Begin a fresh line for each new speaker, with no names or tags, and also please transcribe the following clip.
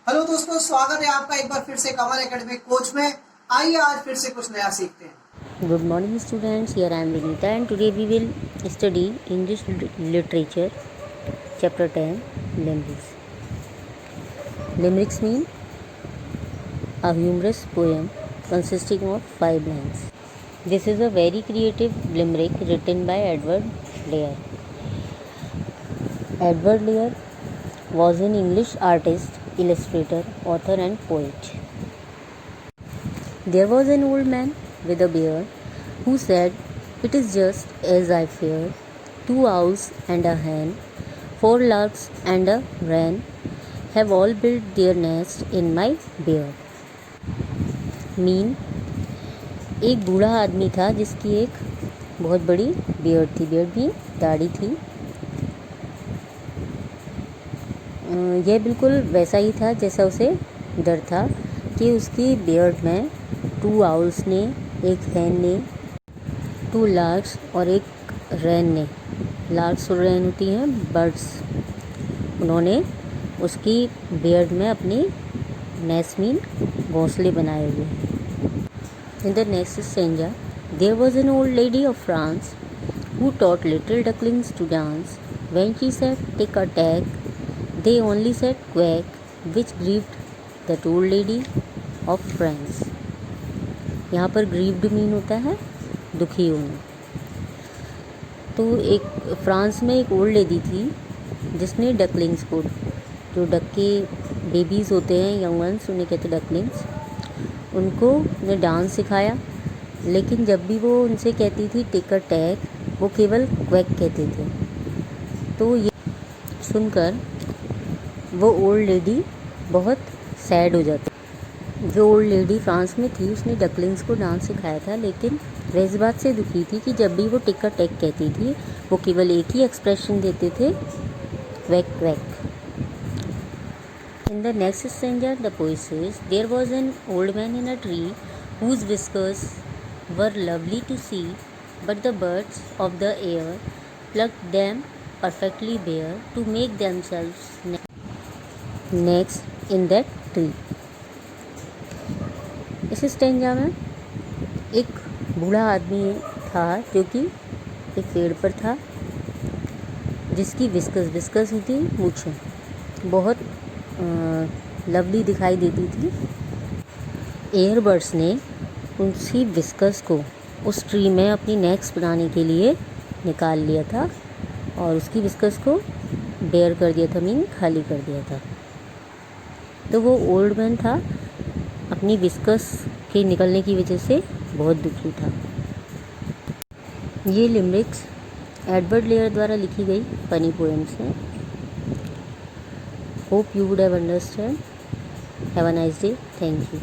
Hello दोस्तों, स्वागत है आपका एक बार फिर से कमल एकेडमी कोच में। आइए आज फिर से कुछ नया सीखते हैं।
Good morning students, here I am Vinita and today we will study English Literature Chapter 10 Limericks. Limericks mean a humorous poem consisting of 5 lines. This is a very creative limerick written by Edward Lear. Edward Lear was an English artist, illustrator, author and poet. There was an old man with a beard who said, "It is just as I feared, 2 owls and a hen, 4 larks and a wren have all built their nest in my beard." Mean, एक बूढ़ा आदमी था जिसकी एक बहुत बड़ी beard थी। Beard भी दाढ़ी थी। यह बिल्कुल वैसा ही था जैसा उसे डर था कि उसकी बियर्ड में 2 आउल्स ने, एक हैन ने, 2 लार्क्स और एक रैन ने, लार्क्स और रैन होती हैं बर्ड्स, उन्होंने उसकी बियर्ड में अपनी नेस्ट मीन घोंसले बनाए हुए। In the next stanza, there was an old lady of France who taught little ducklings to dance. When she said tick a tack, they only said quack, which grieved that old lady of France. यहाँ पर grieved mean होता है दुखी होना। तो एक France में एक ओल्ड लेडी थी जिसने डकलिंग्स को, जो डक के बेबीज़ होते हैं, यंग वंस, उन्हें कहते हैं डकलिंग्स, उनको ने डांस सिखाया। लेकिन जब भी वो उनसे कहती थी टेक अ टैग, वो केवल क्वैक कहते थे। तो ये सुनकर वो ओल्ड लेडी बहुत सैड हो जाती। जो ओल्ड लेडी फ्रांस में थी उसने डकलिंग्स को डांस सिखाया था, लेकिन वह इस बात से दुखी थी कि जब भी वो टिक अ टैक कहती थी वो केवल एक ही एक्सप्रेशन देते थे, quack quack. In the next stanza the poet says, there was an old man in a tree whose whiskers were lovely to see, but the birds of the air plucked them perfectly bare to make themselves next in that tree. इस stanza में एक बूढ़ा आदमी था जो कि एक पेड़ पर था, जिसकी विस्कस होती मूछें बहुत लवली दिखाई देती थी। एयरबर्ड्स ने उसी विस्कस को उस ट्री में अपनी नेक्स्ट बनाने के लिए निकाल लिया था और उसकी विस्कस को बेयर कर दिया था, मीन खाली कर दिया था। तो वो ओल्ड मैन था, अपनी विस्कस के निकलने की वजह से बहुत दुखी था। ये लिमरिक्स एडवर्ड लेयर द्वारा लिखी गई फनी पोएम्स हैं। Hope you would have understand. Have a nice day. Thank you.